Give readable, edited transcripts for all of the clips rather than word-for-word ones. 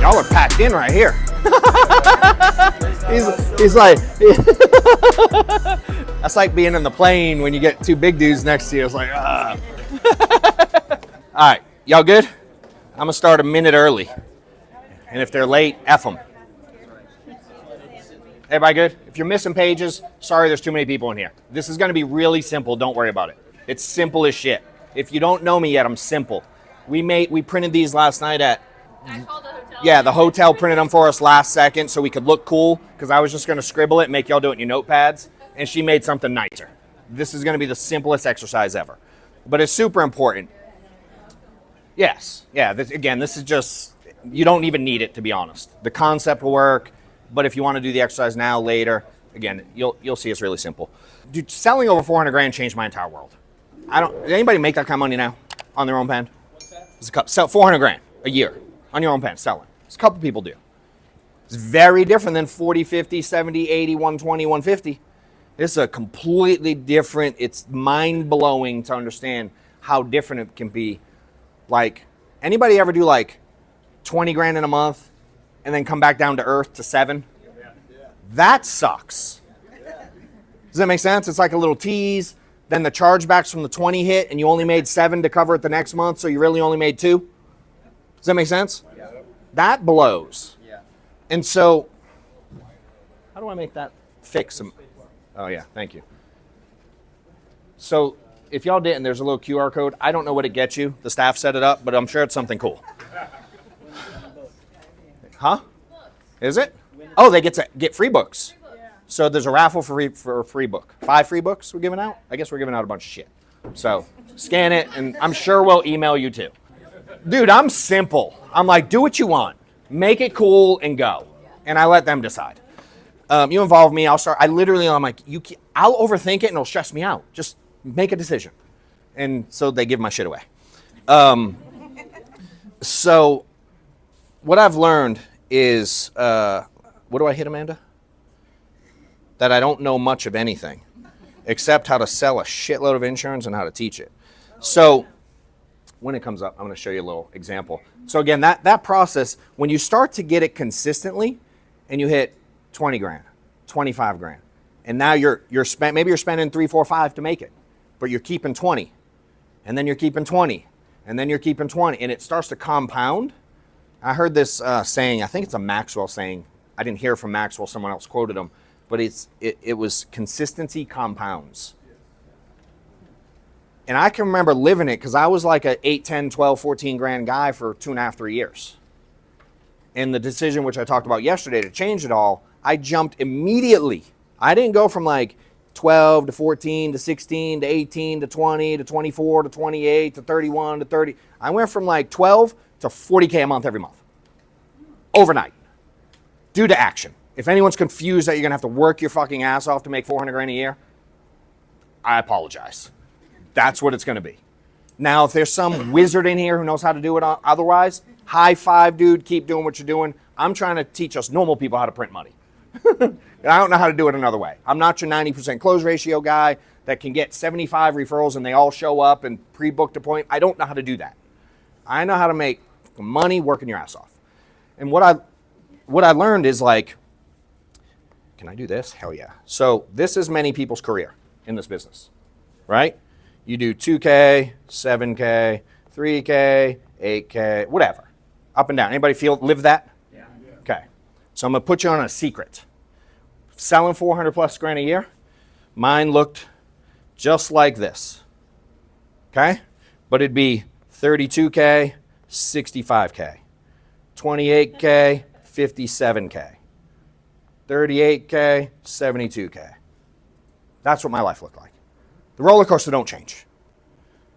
Y'all are packed in right here. he's like, that's like being in the plane when you get two big dudes next to you. It's like, ah. All right, y'all good? I'm gonna start a minute early. And if they're late, F them. Everybody good? If you're missing pages, sorry there's too many people in here. This is gonna be really simple, don't worry about it. It's simple as shit. If you don't know me yet, I'm simple. We printed these last night at, I called the hotel. yeah, the hotel printed them for us last second so we could look cool, because I was just gonna scribble it and make y'all do it in your notepads, and she made something nicer. This is gonna be the simplest exercise ever. But it's super important. Yes, yeah, this is just, you don't even need it, to be honest. The concept will work, but if you want to do the exercise now, later, again, you'll see it's really simple. Dude, selling over 400 grand changed my entire world. Did anybody make that kind of money now on their own pen? What's that? It's a couple, sell 400 grand a year on your own pen, selling. It's a couple people do. It's very different than 40, 50, 70, 80, 120, 150. It's a completely different, it's mind-blowing to understand how different it can be. Like, anybody ever do like 20 grand in a month and then come back down to earth to 7? Yeah. That sucks. Does that make sense? It's like a little tease. Then the chargebacks from the 20 hit and you only made 7 to cover it the next month, so you really only made 2. Does that make sense? Yeah. That blows. Yeah. And so, how do I make that fix? Oh yeah, thank you. So, if y'all didn't, there's a little QR code. I don't know what it gets you. The staff set it up, but I'm sure it's something cool. Huh? Is it? Oh, they get free books. So there's a raffle for a free book. 5 free books we're giving out? I guess we're giving out a bunch of shit. So scan it, and I'm sure we'll email you too. Dude, I'm simple. I'm like, do what you want. Make it cool and go. And I let them decide. You involve me, I'm like, I'll overthink it and it'll stress me out. Just make a decision. And so they give my shit away. So what I've learned is, what do I hit, Amanda? That I don't know much of anything except how to sell a shitload of insurance and how to teach it. So when it comes up, I'm going to show you a little example. So again, that process, when you start to get it consistently and you hit 20 grand, 25 grand, and now maybe you're spending 3, 4, 5 to make it, but you're keeping 20, and then you're keeping 20, and then you're keeping 20, and it starts to compound. I heard this saying, I think it's a Maxwell saying. I didn't hear from Maxwell, someone else quoted him, but it was consistency compounds. And I can remember living it because I was like a 8, 10, 12, 14 grand guy for 2.5, 3 years. And the decision, which I talked about yesterday, to change it all, I jumped immediately. I didn't go from like 12 to 14 to 16 to 18 to 20 to 24 to 28 to 31 to 30. I went from like 12 to 40K a month every month. Overnight. Due to action. If anyone's confused that you're going to have to work your fucking ass off to make 400 grand a year, I apologize. That's what it's going to be. Now, if there's some wizard in here who knows how to do it otherwise, high five, dude, keep doing what you're doing. I'm trying to teach us normal people how to print money. I don't know how to do it another way. I'm not your 90% close ratio guy that can get 75 referrals and they all show up and pre-booked appointment. I don't know how to do that. I know how to make money working your ass off. And what I learned is like, can I do this? Hell yeah. So this is many people's career in this business, right? You do 2K, 7K, 3K, 8K, whatever. Up and down. Anybody live that? Yeah. Okay. So I'm going to put you on a secret. Selling 400 plus grand a year, mine looked just like this. Okay? But it'd be 32K, 65K, 28K, 57K, 38K, 72K. That's what my life looked like. The roller coaster don't change.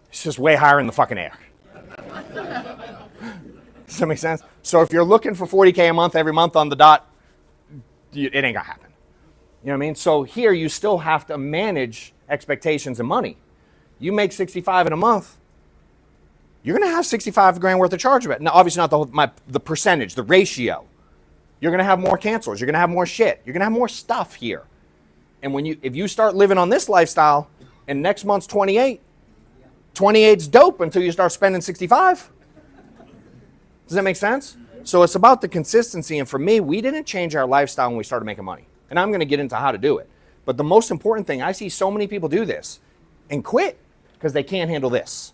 It's just way higher in the fucking air. Does that make sense? So if you're looking for 40K a month every month on the dot, it ain't gonna happen. You know what I mean? So here you still have to manage expectations and money. You make 65 in a month, you're gonna have 65 grand worth of chargeback. Now, obviously not the percentage, the ratio. You're gonna have more cancels. You're gonna have more shit. You're gonna have more stuff here. And if you start living on this lifestyle, and next month's 28, 28's dope until you start spending 65. Does that make sense? So it's about the consistency. And for me, we didn't change our lifestyle when we started making money. And I'm going to get into how to do it. But the most important thing, I see so many people do this and quit because they can't handle this.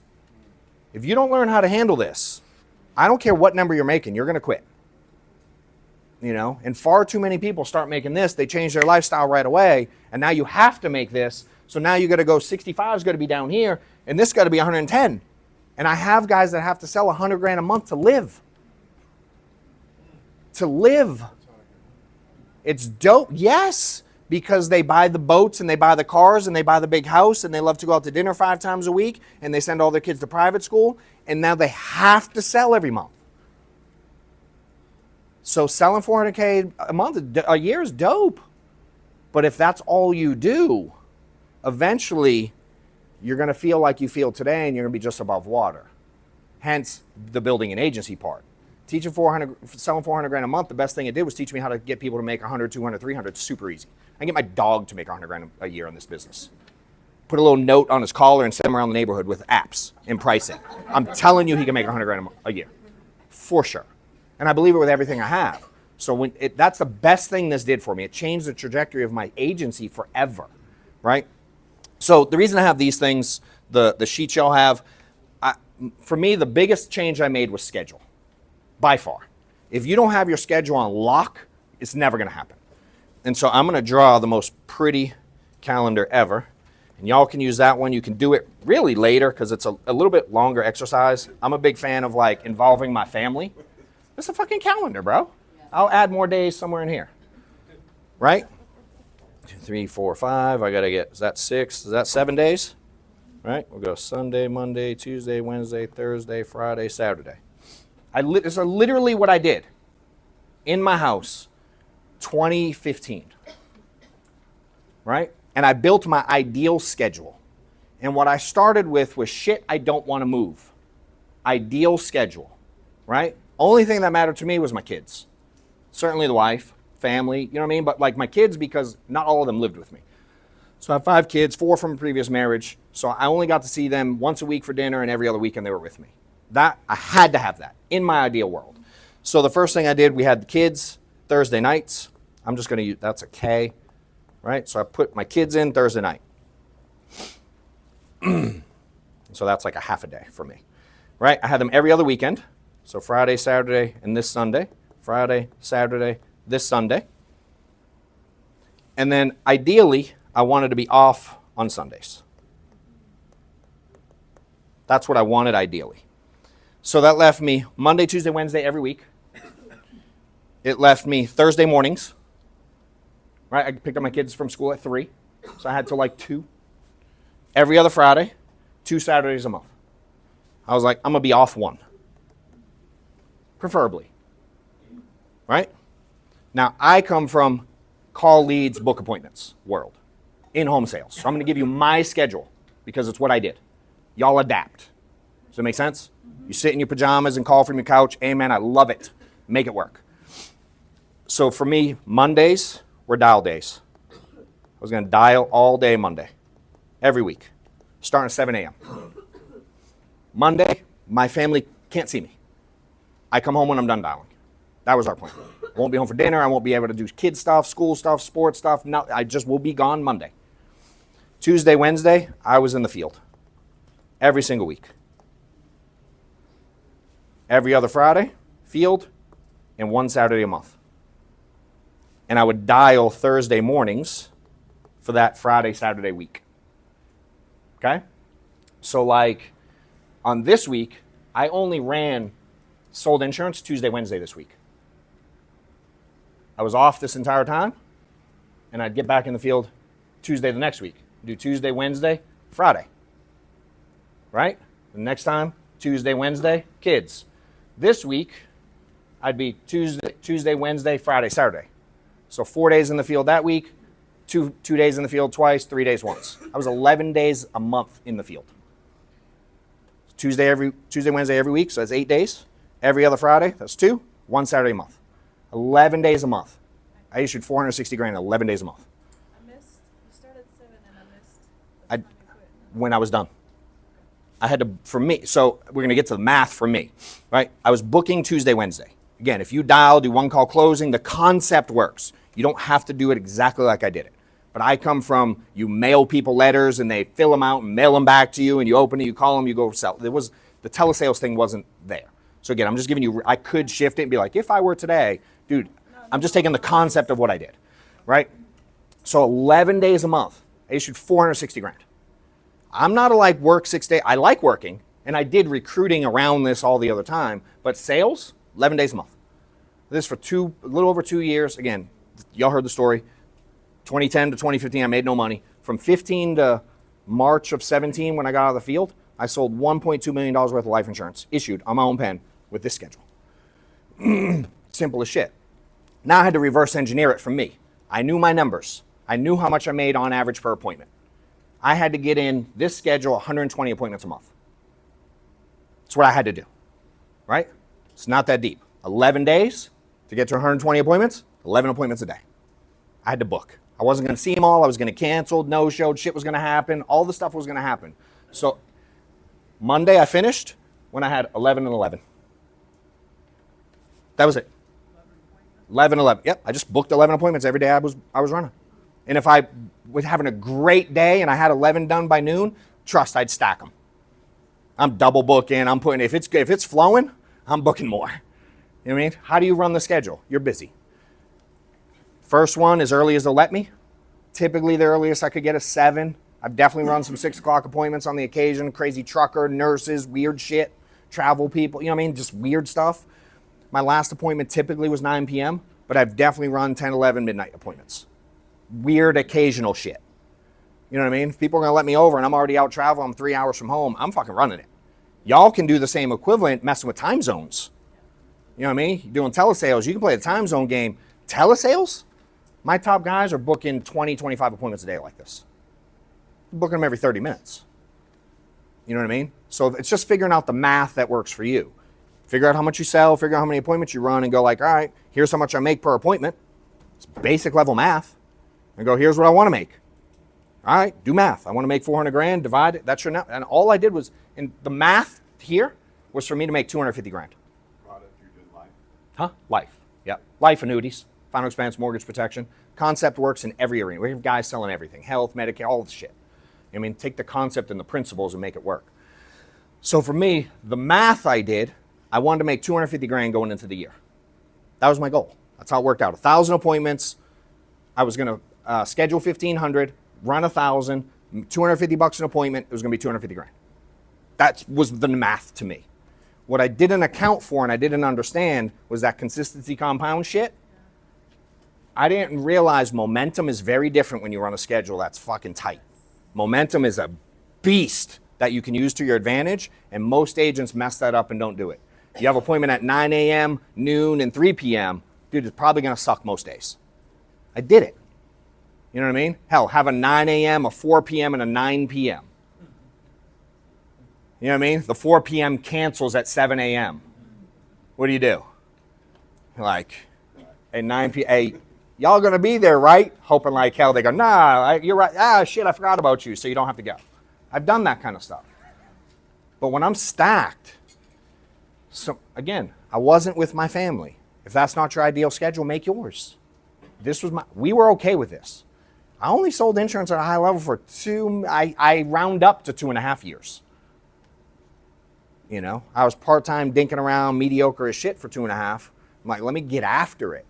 If you don't learn how to handle this, I don't care what number you're making, you're going to quit. You know, and far too many people start making this, they change their lifestyle right away, and now you have to make this. So now you got to go 65 is going to be down here, and this got to be 110. And I have guys that have to sell 100 grand a month to live. To live. It's dope, yes, because they buy the boats and they buy the cars and they buy the big house and they love to go out to dinner 5 times a week and they send all their kids to private school, and now they have to sell every month. So selling 400K a month, a year is dope. But if that's all you do, eventually you're going to feel like you feel today and you're going to be just above water. Hence the building an agency part. Selling 400 grand a month, the best thing it did was teach me how to get people to make 100, 200, 300. It's super easy. I can get my dog to make 100 grand a year in this business. Put a little note on his collar and send him around the neighborhood with apps and pricing. I'm telling you he can make 100 grand a year. For sure. And I believe it with everything I have. So that's the best thing this did for me. It changed the trajectory of my agency forever, right? So the reason I have these things, the sheets y'all have, for me, the biggest change I made was schedule, by far. If you don't have your schedule on lock, it's never going to happen. And so I'm going to draw the most pretty calendar ever. And y'all can use that one. You can do it really later because it's a little bit longer exercise. I'm a big fan of like involving my family. It's a fucking calendar, bro. I'll add more days somewhere in here. Right? 2, 3, 4, 5. I got to get, is that 6? Is that 7 days? Right? We'll go Sunday, Monday, Tuesday, Wednesday, Thursday, Friday, Saturday. This is literally what I did in my house 2015. Right? And I built my ideal schedule. And what I started with was shit I don't want to move. Ideal schedule. Right? Only thing that mattered to me was my kids. Certainly the wife, family, you know what I mean? But like my kids, because not all of them lived with me. So I have 5 kids, 4 from a previous marriage. So I only got to see them once a week for dinner, and every other weekend they were with me. That, I had to have that in my ideal world. So the first thing I did, we had the kids Thursday nights. I'm just going to use, that's a K, right? So I put my kids in Thursday night. So that's like a half a day for me, right? I had them every other weekend. So Friday, Saturday, and this Sunday. Friday, Saturday, this Sunday. And then ideally, I wanted to be off on Sundays. That's what I wanted ideally. So that left me Monday, Tuesday, Wednesday every week. It left me Thursday mornings. Right? I picked up my kids from school at 3. So I had till like 2. Every other Friday, 2 Saturdays a month. I was like, I'm going to be off 1. Preferably. Right? Now, I come from call leads, book appointments world in home sales. So I'm going to give you my schedule because it's what I did. Y'all adapt. Does that make sense? You sit in your pajamas and call from your couch. Amen. I love it. Make it work. So for me, Mondays were dial days. I was going to dial all day Monday, every week, starting at 7 a.m. Monday, my family can't see me. I come home when I'm done dialing. That was our plan. I won't be home for dinner. I won't be able to do kid stuff, school stuff, sports stuff. No, I just will be gone Monday. Tuesday, Wednesday, I was in the field. Every single week. Every other Friday, field, and 1 Saturday a month. And I would dial Thursday mornings for that Friday, Saturday week. Okay? So like on this week, I only sold insurance Tuesday, Wednesday this week. I was off this entire time, and I'd get back in the field Tuesday the next week. Do Tuesday, Wednesday, Friday. Right? The next time, Tuesday, Wednesday, kids. This week, I'd be Tuesday, Wednesday, Friday, Saturday. So 4 days in the field that week, two days in the field twice, 3 days once. I was 11 days a month in the field. Tuesday, Wednesday every week, so that's 8 days. Every other Friday, that's 2. 1 Saturday a month. 11 days a month. I issued 460 grand in 11 days a month. I missed, you started 7 and I missed the time you quit. When I was done. I had to, for me, so we're going to get to the math for me, right? I was booking Tuesday, Wednesday. Again, if you dial, do one call closing, the concept works. You don't have to do it exactly like I did it. But I come from, you mail people letters and they fill them out and mail them back to you and you open it, you call them, you go sell. The telesales thing wasn't there. So again, I'm just giving you, I could shift it and be like, if I were today, dude, I'm just taking the concept of what I did, right? So 11 days a month, I issued 460 grand. I'm not a like work 6 days. I like working, and I did recruiting around this all the other time, but sales, 11 days a month. This for a little over 2 years. Again, y'all heard the story. 2010 to 2015, I made no money. From 15 to March of 17, when I got out of the field, I sold $1.2 million worth of life insurance, issued on my own pen with this schedule. Simple as shit. Now I had to reverse engineer it from me. I knew my numbers. I knew how much I made on average per appointment. I had to get in this schedule 120 appointments a month. That's what I had to do, right? It's not that deep. 11 days to get to 120 appointments, 11 appointments a day. I had to book. I wasn't going to see them all. I was going to cancel, no-showed, shit was going to happen. All the stuff was going to happen. So Monday I finished when I had 11 and 11. That was it. 11, 11. Yep, I just booked 11 appointments every day I was running. And if I was having a great day and I had 11 done by noon, trust, I'd stack them. I'm double booking. I'm putting, if it's flowing, I'm booking more. You know what I mean? How do you run the schedule? You're busy. First one, as early as they'll let me. Typically, the earliest I could get is 7. I've definitely run some 6 o'clock appointments on the occasion. Crazy trucker, nurses, weird shit, travel people, you know what I mean? Just weird stuff. My last appointment typically was 9 p.m., but I've definitely run 10, 11 midnight appointments. Weird occasional shit. You know what I mean? If people are going to let me over and I'm already out traveling, I'm 3 hours from home, I'm fucking running it. Y'all can do the same equivalent messing with time zones. You know what I mean? You're doing telesales. You can play the time zone game. Telesales? My top guys are booking 20, 25 appointments a day like this. I'm booking them every 30 minutes. You know what I mean? So it's just figuring out the math that works for you. Figure out how much you sell, figure out how many appointments you run, and go like, all right, here's how much I make per appointment. It's basic level math. And go, here's what I want to make. All right, do math. I want to make 400 grand, divide it. That's your net. And all I did was, and the math here was for me to make 250 grand. Product you did life? Huh? Life. Yeah. Life annuities, final expense, mortgage protection. Concept works in every arena. We have guys selling everything, health, Medicare, all the shit. I mean, take the concept and the principles and make it work. So for me, the math I did, I wanted to make 250 grand going into the year. That was my goal. That's how it worked out. 1,000 appointments. I was going to schedule 1,500, run 1,000, 250 bucks an appointment. It was going to be 250 grand. That was the math to me. What I didn't account for and I didn't understand was that consistency compound shit. I didn't realize momentum is very different when you run a schedule that's fucking tight. Momentum is a beast that you can use to your advantage, and most agents mess that up and don't do it. You have an appointment at 9 a.m., noon, and 3 p.m., dude, it's probably going to suck most days. I did it. You know what I mean? Hell, have a 9 a.m., a 4 p.m., and a 9 p.m. You know what I mean? The 4 p.m. cancels at 7 a.m. What do? You're like, at 9 p.m., hey, y'all going to be there, right? Hoping like hell. They go, nah, you're right. Ah, shit, I forgot about you, so you don't have to go. I've done that kind of stuff. But when I'm stacked, so again, I wasn't with my family. If that's not your ideal schedule, make yours. We were okay with this. I only sold insurance at a high level for I round up to 2.5 years. You know, I was part-time dinking around, mediocre as shit for 2.5. I'm like, let me get after it.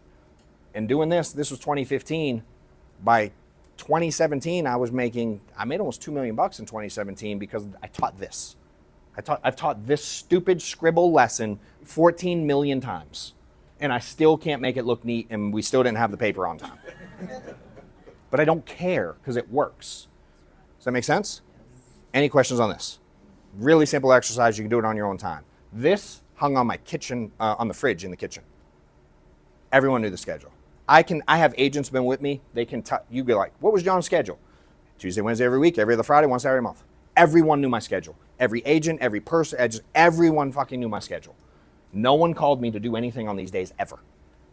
And doing this was 2015. By 2017, I made almost $2 million in 2017 because I taught this. I've taught this stupid scribble lesson 14 million times. And I still can't make it look neat, and we still didn't have the paper on time. But I don't care because it works. Does that make sense? Any questions on this? Really simple exercise. You can do it on your own time. This hung on my kitchen, on the fridge in the kitchen. Everyone knew the schedule. I have agents been with me. They can you be like, what was John's schedule? Tuesday, Wednesday, every week, every other Friday, one Saturday a month. Everyone knew my schedule. Every agent, every person, everyone fucking knew my schedule. No one called me to do anything on these days ever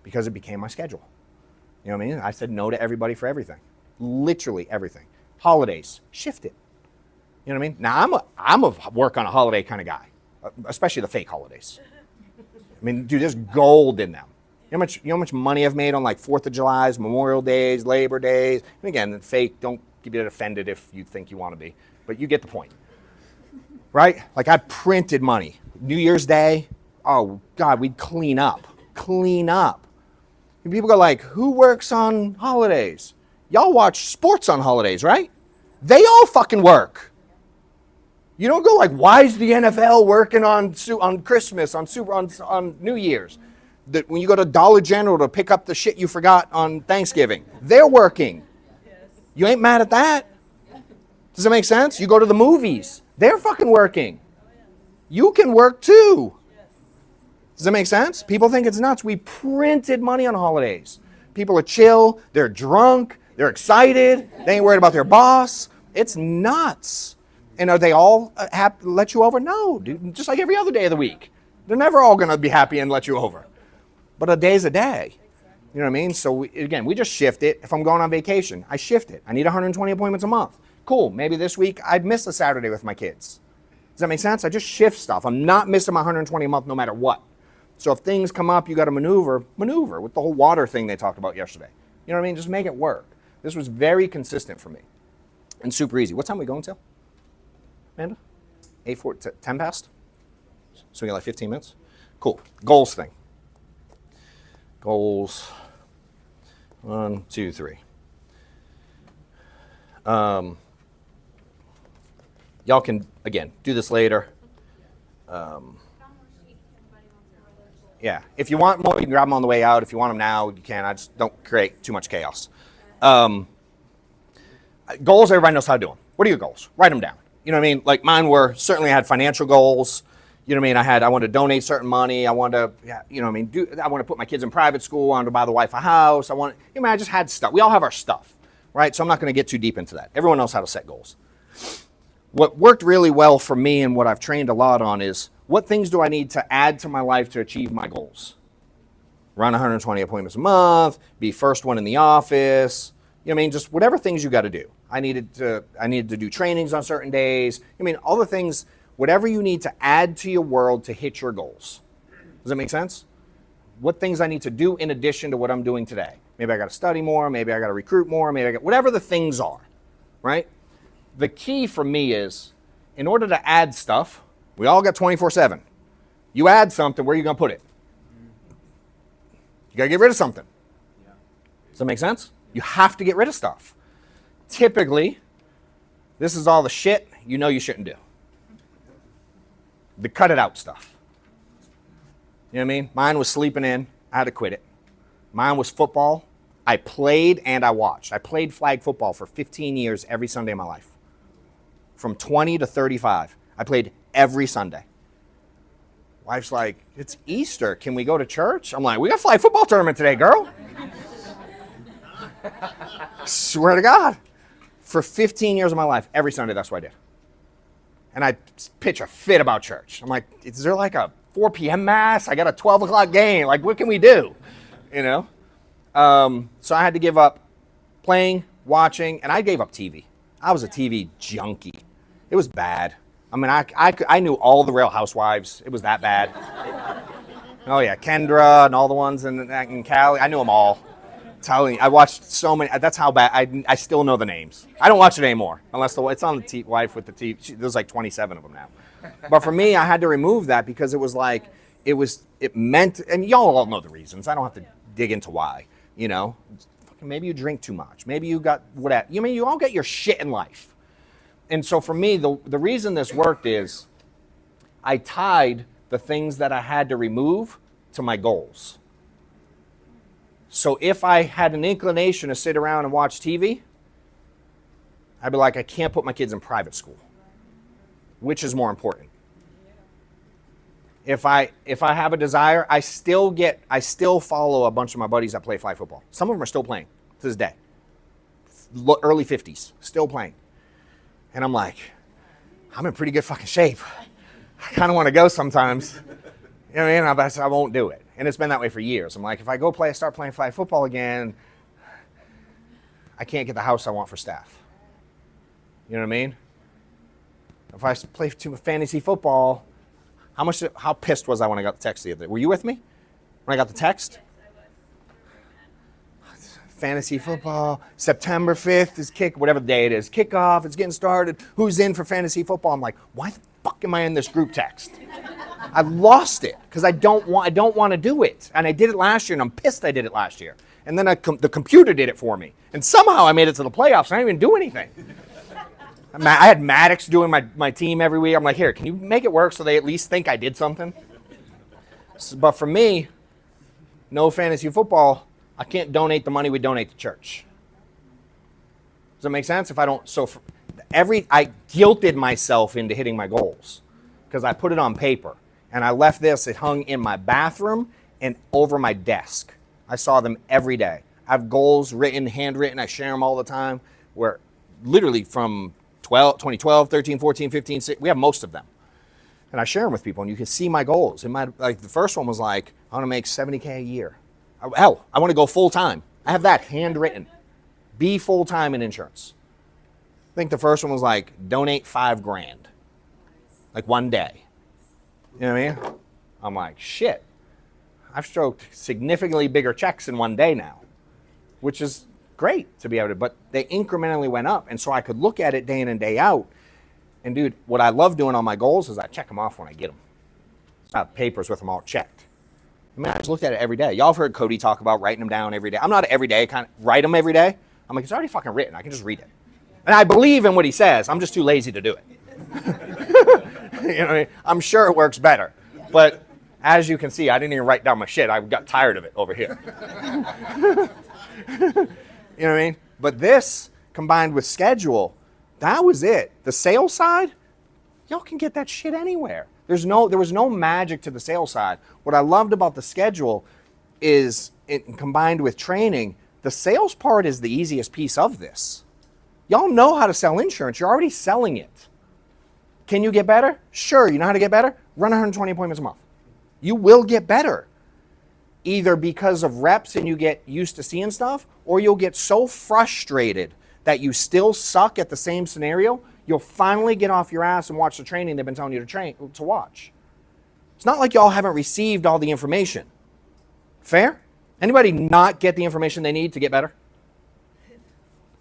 because it became my schedule. You know what I mean? I said no to everybody for everything. Literally everything. Holidays, shift it. You know what I mean? Now, I'm a work on a holiday kind of guy, especially the fake holidays. I mean, dude, there's gold in them. You know how much money I've made on like 4th of July's, Memorial Days, Labor Days. And again, fake, don't get offended if you think you want to be, but you get the point. Right? Like I printed money. New Year's Day, oh God, we'd clean up. And people go like, who works on holidays? Y'all watch sports on holidays, right? They all fucking work. You don't go like, why is the NFL working on Christmas, on New Year's? That when you go to Dollar General to pick up the shit you forgot on Thanksgiving, they're working. Yes. You ain't mad at that? Does that make sense? You go to the movies, they're fucking working. You can work too. Yes. Does that make sense? People think it's nuts. We printed money on holidays. People are chill, they're drunk, they're excited, they ain't worried about their boss. It's nuts. And are they all happy to let you over? No, dude, just like every other day of the week. They're never all gonna be happy and let you over. But a day's a day. You know what I mean? So we just shift it. If I'm going on vacation, I shift it. I need 120 appointments a month. Cool, maybe this week I'd miss a Saturday with my kids. Does that make sense? I just shift stuff. I'm not missing my 120 a month no matter what. So if things come up, you got to maneuver with the whole water thing they talked about yesterday. You know what I mean? Just make it work. This was very consistent for me and super easy. What time are we going till, Amanda? 10 past? So we got like 15 minutes? Cool. Goals thing. Goals. 1, 2, 3. Y'all can, again, do this later. Yeah, if you want more, you can grab them on the way out. If you want them now, you can. I just don't create too much chaos. Goals, everybody knows how to do them. What are your goals? Write them down. You know what I mean? Like mine were, certainly I had financial goals. You know what I mean? I wanted to donate certain money. I wanted to, you know what I mean? I want to put my kids in private school. I wanted to buy the wife a house. I just had stuff. We all have our stuff, right? So I'm not going to get too deep into that. Everyone knows how to set goals. What worked really well for me and what I've trained a lot on is what things do I need to add to my life to achieve my goals? Run 120 appointments a month, be first one in the office, you know what I mean? Just whatever things you got to do. I needed to do trainings on certain days. I mean, all the things, whatever you need to add to your world to hit your goals. Does that make sense? What things I need to do in addition to what I'm doing today. Maybe I got to study more, maybe I got to recruit more, whatever the things are, right? The key for me is, in order to add stuff, we all got 24/7. You add something, where are you going to put it? You got to get rid of something. Does that make sense? You have to get rid of stuff. Typically, this is all the shit you know you shouldn't do. The cut it out stuff. You know what I mean? Mine was sleeping in. I had to quit it. Mine was football. I played and I watched. I played flag football for 15 years every Sunday of my life. From 20 to 35. I played every Sunday. Wife's like, it's Easter. Can we go to church? I'm like, we got a flag football tournament today, girl. Swear to God. For 15 years of my life, every Sunday, that's what I did. And I pitch a fit about church. I'm like, is there like a 4 p.m. mass? I got a 12 o'clock game. Like, what can we do? You know? So I had to give up playing, watching, and I gave up TV. I was a TV junkie. It was bad. I mean, I knew all the Real Housewives. It was that bad. Oh, yeah, Kendra and all the ones in Cali. I knew them all. Telling you, I watched so many. That's how bad. I still know the names. I don't watch it anymore unless it's on the wife with the TV. There's like 27 of them now. But for me, I had to remove that because it was like it meant, and y'all all know the reasons. I don't have to dig into why. You know, maybe you drink too much. Maybe you got whatever. You mean you all get your shit in life. And so for me, the reason this worked is I tied the things that I had to remove to my goals. So if I had an inclination to sit around and watch TV, I'd be like, I can't put my kids in private school. Which is more important? If I have a desire, I still follow a bunch of my buddies that play flag football. Some of them are still playing to this day. Early 50s, still playing. And I'm like, I'm in pretty good fucking shape. I kind of want to go sometimes. You know what I mean? I won't do it. And it's been that way for years. I'm like, if I start playing flag football again, I can't get the house I want for staff. You know what I mean? If I play too much fantasy football, How pissed was I when I got the text the other day? Were you with me when I got the text? Fantasy football, September 5th is whatever the day it is, kickoff, it's getting started. Who's in for fantasy football? I'm like, why the fuck am I in this group text? I lost it because I don't want to do it. And I did it last year, and I'm pissed I did it last year. And then the computer did it for me. And somehow I made it to the playoffs, and I didn't even do anything. I had Maddox doing my team every week. I'm like, here, can you make it work so they at least think I did something? But for me, no fantasy football, I can't donate the money we donate to church. Does that make sense? If I don't, I guilted myself into hitting my goals because I put it on paper. And I left it hung in my bathroom and over my desk. I saw them every day. I have goals written, handwritten. I share them all the time. Where literally from 2012, 13, 14, 15, 16, we have most of them. And I share them with people, and you can see my goals. The first one was like, I want to make $70K a year. Hell, I want to go full time. I have that handwritten. Be full time in insurance. I think the first one was like, donate $5,000, like one day. You know what I mean? I'm like, shit. I've stroked significantly bigger checks in one day now, which is great to be able to, but they incrementally went up. And so I could look at it day in and day out. And dude, what I love doing on my goals is I check them off when I get them. I have papers with them all checked. I mean, I just looked at it every day. Y'all have heard Cody talk about writing them down every day. I'm not every day, kind of write them every day. I'm like, it's already fucking written. I can just read it. And I believe in what he says. I'm just too lazy to do it. You know what I mean? I'm sure it works better. But as you can see, I didn't even write down my shit. I got tired of it over here. You know what I mean? But this, combined with schedule, that was it. The sales side, y'all can get that shit anywhere. There was no magic to the sales side. What I loved about the schedule is, combined with training, the sales part is the easiest piece of this. Y'all know how to sell insurance. You're already selling it. Can you get better? Sure. You know how to get better? Run 120 appointments a month. You will get better. Either because of reps and you get used to seeing stuff, or you'll get so frustrated that you still suck at the same scenario, you'll finally get off your ass and watch the training they've been telling you to watch. It's not like y'all haven't received all the information. Fair? Anybody not get the information they need to get better?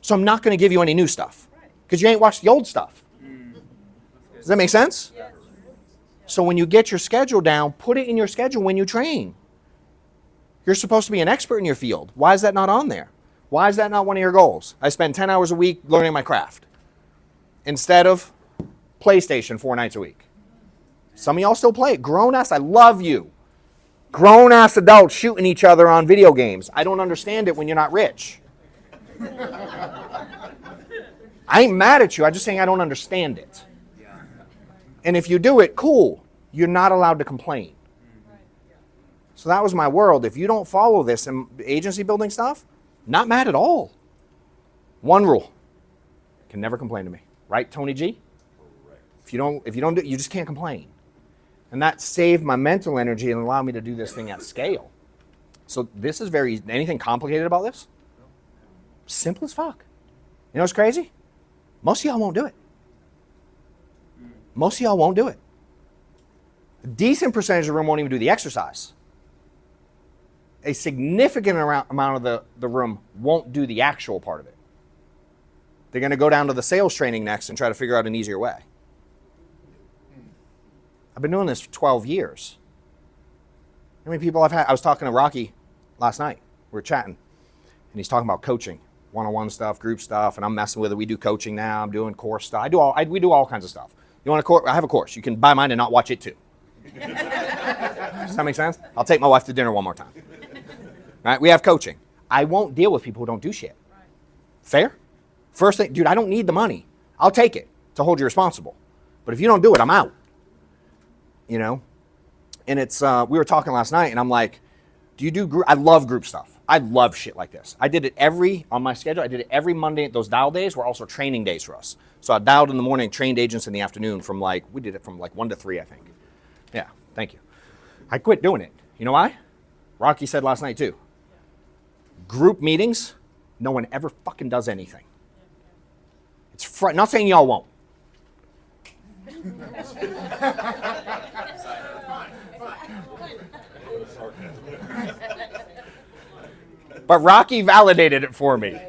So I'm not going to give you any new stuff because you ain't watched the old stuff. Does that make sense? Yes. So when you get your schedule down, put it in your schedule when you train. You're supposed to be an expert in your field. Why is that not on there? Why is that not one of your goals? I spend 10 hours a week learning my craft instead of PlayStation 4 nights a week. Some of y'all still play it. Grown-ass, I love you. Grown-ass adults shooting each other on video games. I don't understand it when you're not rich. I ain't mad at you. I'm just saying I don't understand it. And if you do it, cool. You're not allowed to complain. So that was my world. If you don't follow this and agency building stuff, not mad at all. One rule. Can never complain to me. Right, Tony G? If you don't do it, you just can't complain. And that saved my mental energy and allowed me to do this thing at scale. So this is anything complicated about this? Simple as fuck. You know what's crazy? Most of y'all won't do it. Most of y'all won't do it. A decent percentage of the room won't even do the exercise. A significant amount of the room won't do the actual part of it. They're going to go down to the sales training next and try to figure out an easier way. I've been doing this for 12 years. How many people I've had? I was talking to Rocky last night. We were chatting. And he's talking about coaching. One-on-one stuff, group stuff. And I'm messing with it. We do coaching now. I'm doing course stuff. We do all kinds of stuff. You want a course? I have a course. You can buy mine and not watch it too. Does that make sense? I'll take my wife to dinner one more time. Right? We have coaching. I won't deal with people who don't do shit. Fair? First thing, dude, I don't need the money. I'll take it to hold you responsible. But if you don't do it, I'm out. You know? And it's, we were talking last night and I'm like, do you do group? I love group stuff. I love shit like this. I did it on my schedule. I did it every Monday. Those dial days were also training days for us. So I dialed in the morning, trained agents in the afternoon we did it from 1 to 3, I think. Yeah, thank you. I quit doing it. You know why? Rocky said last night too. Group meetings, no one ever fucking does anything. It's not saying y'all won't. But Rocky validated it for me.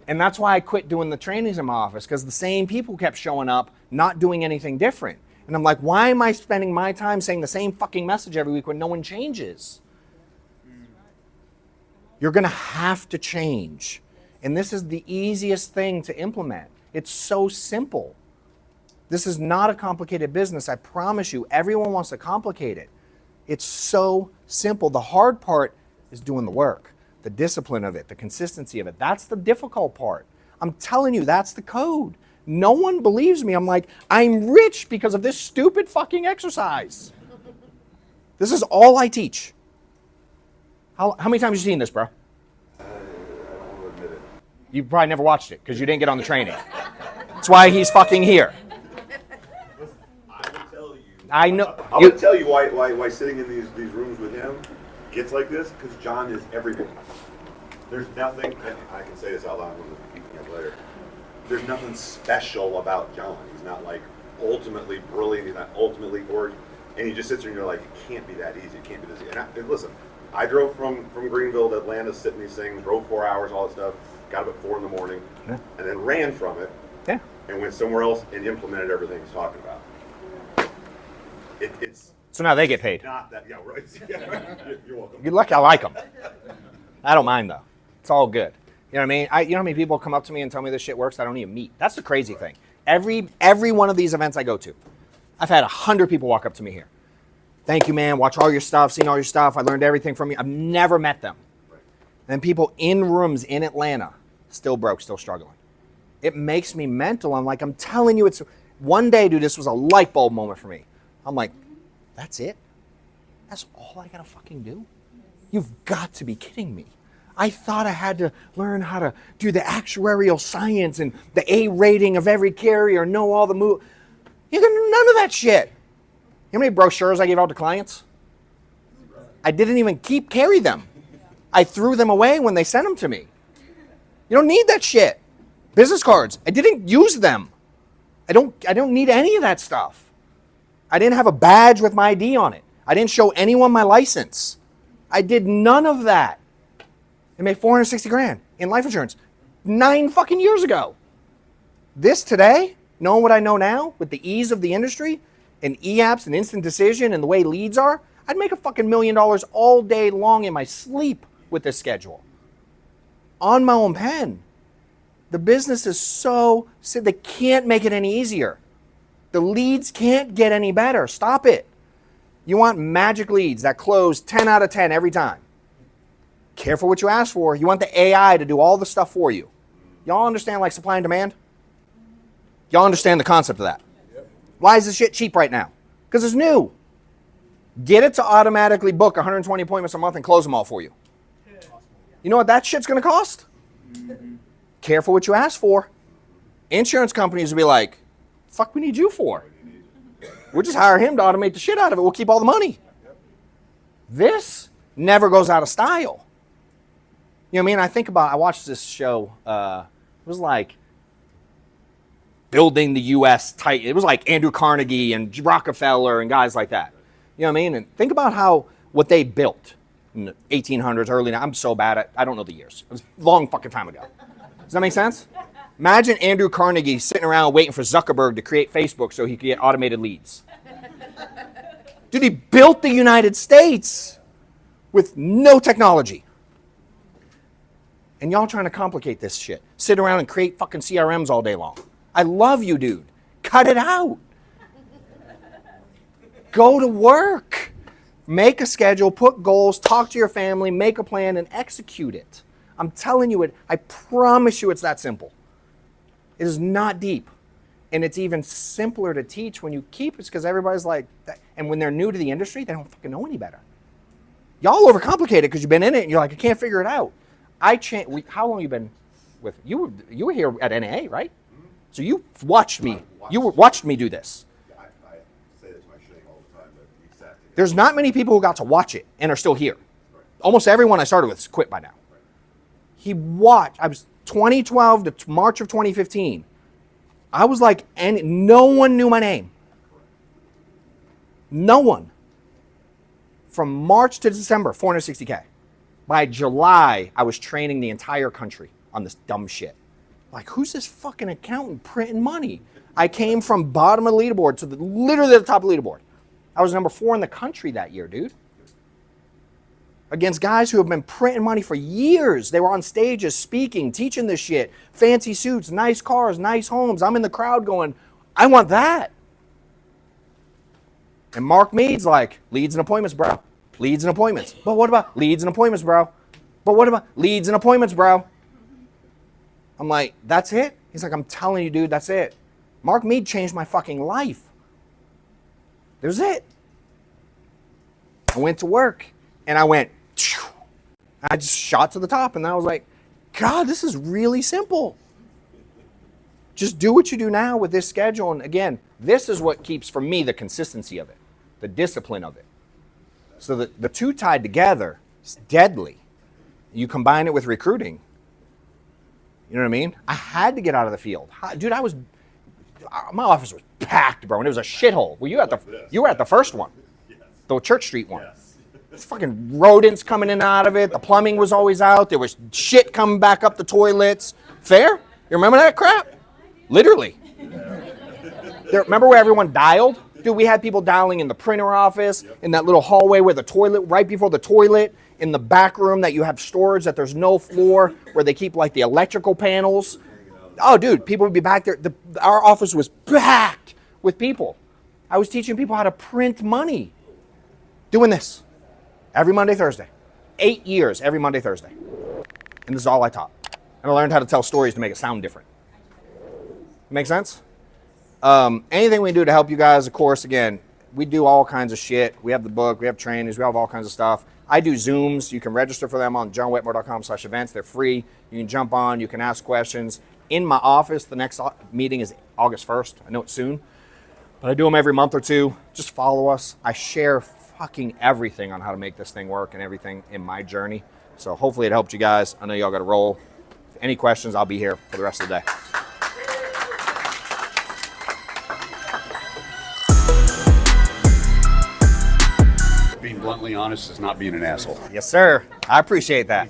And that's why I quit doing the trainings in my office, because the same people kept showing up, not doing anything different. And I'm like, why am I spending my time saying the same fucking message every week when no one changes? You're going to have to change. And this is the easiest thing to implement. It's so simple. This is not a complicated business. I promise you, everyone wants to complicate it. It's so simple. The hard part is doing the work, the discipline of it, the consistency of it. That's the difficult part. I'm telling you, that's the code. No one believes me. I'm like, I'm rich because of this stupid fucking exercise. This is all I teach. How many times have you seen this, bro? I won't admit it. You probably never watched it because you didn't get on the training. That's why he's fucking here. I will tell you. I know. I'm going to tell you why sitting in these rooms with him gets like this, because John is everything. There's nothing, and I can say this out loud later, there's nothing special about John. He's not like ultimately brilliant, he's not ultimately and he just sits there and you're like, it can't be that easy, it can't be this easy. And listen, I drove from Greenville to Atlanta, sit in these things, drove 4 hours, all that stuff, got up at 4 in the morning, and then ran from it, and went somewhere else and implemented everything he's talking about. It's So now they get paid. not that, yeah, right. You're welcome. Good luck. I like them. I don't mind though. It's all good. You know what I mean? You know how many people come up to me and tell me this shit works that I don't even meet? That's the crazy thing. Every one of these events I go to, I've had 100 people walk up to me here. Thank you, man. Watch all your stuff, seen all your stuff. I learned everything from you. I've never met them. Right. And then people in rooms in Atlanta, still broke, still struggling. It makes me mental. I'm like, I'm telling you, it's one day, dude, this was a light bulb moment for me. I'm like, that's it? That's all I gotta fucking do? You've got to be kidding me. I thought I had to learn how to do the actuarial science and the A rating of every carrier, know all the moves. You can do none of that shit. You know how many brochures I gave out to clients? I didn't even carry them. I threw them away when they sent them to me. You don't need that shit. Business cards, I didn't use them. I don't need any of that stuff. I didn't have a badge with my ID on it. I didn't show anyone my license. I did none of that. I made 460 grand in life insurance 9 fucking years ago. This today, knowing what I know now with the ease of the industry and e-apps and instant decision and the way leads are, I'd make a fucking $1 million all day long in my sleep with this schedule. On my own pen. The business is so, they can't make it any easier. The leads can't get any better. Stop it. You want magic leads that close 10 out of 10 every time. Careful what you ask for. You want the AI to do all the stuff for you. Y'all understand like supply and demand? Y'all understand the concept of that? Yep. Why is this shit cheap right now? Because it's new. Get it to automatically book 120 appointments a month and close them all for you. You know what that shit's going to cost? Mm-hmm. Careful what you ask for. Insurance companies will be like, fuck we need you for? We'll just hire him to automate the shit out of it. We'll keep all the money. Yep. This never goes out of style. You know what I mean? I watched this show. It was like building the U.S. tight. It was like Andrew Carnegie and Rockefeller and guys like that. You know what I mean? And think about what they built in the 1800s, early. I'm so bad at, I don't know the years. It was a long fucking time ago. Does that make sense? Imagine Andrew Carnegie sitting around waiting for Zuckerberg to create Facebook so he could get automated leads. Dude, he built the United States with no technology. And y'all trying to complicate this shit. Sit around and create fucking CRMs all day long. I love you, dude. Cut it out. Go to work. Make a schedule, put goals, talk to your family, make a plan, and execute it. I'm telling you it. I promise you it's that simple. It is not deep. And it's even simpler to teach when you keep it because everybody's like, and when they're new to the industry, they don't fucking know any better. Y'all overcomplicate it because you've been in it and you're like, I can't figure it out. How long you been with you were here at NAA, right? Mm-hmm. So you watched me. Watched me do this. I say this to my shitting all the time, but we sat together. There's not many people who got to watch it and are still here. Right. Almost everyone I started with is quit by now. Right. I was 2012 to March of 2015. I was like, and no one knew my name. No one. From March to December, 460K. By July, I was training the entire country on this dumb shit. Like, who's this fucking accountant printing money? I came from bottom of the leaderboard to literally the top of the leaderboard. I was number 4 in the country that year, dude. Against guys who have been printing money for years. They were on stages speaking, teaching this shit. Fancy suits, nice cars, nice homes. I'm in the crowd going, I want that. And Mark Mead's like, leads and appointments, bro. Leads and appointments. But what about leads and appointments, bro? But what about leads and appointments, bro? I'm like, that's it? He's like, I'm telling you, dude, that's it. Mark Mead changed my fucking life. That was it. I went to work and I went, phew. I just shot to the top and I was like, God, this is really simple. Just do what you do now with this schedule. And again, this is what keeps, for me, the consistency of it, the discipline of it. So the two tied together is deadly. You combine it with recruiting. You know what I mean? I had to get out of the field. Dude, my office was packed, bro, and it was a shithole. Well, you were at the first one, the Church Street one. There's fucking rodents coming in and out of it. The plumbing was always out. There was shit coming back up the toilets. Fair? You remember that crap? Literally. Remember where everyone dialed? Dude, we had people dialing in the printer office, in that little hallway where the toilet, right before the toilet, in the back room that you have storage that there's no floor, where they keep like the electrical panels. Oh, dude, people would be back there. Our office was packed with people. I was teaching people how to print money. Doing this every Monday, Thursday. 8 years, every Monday, Thursday. And this is all I taught. And I learned how to tell stories to make it sound different. Make sense? Anything we can do to help you guys, of course, again, we do all kinds of shit. We have the book, we have trainings, we have all kinds of stuff. I do Zooms. You can register for them on johnwetmore.com/events. They're free. You can jump on, you can ask questions. In my office, the next meeting is August 1st. I know it's soon, but I do them every month or two. Just follow us. I share fucking everything on how to make this thing work and everything in my journey. So hopefully it helped you guys. I know y'all got to roll. Any questions, I'll be here for the rest of the day. Being bluntly honest is not being an asshole. Yes, sir. I appreciate that.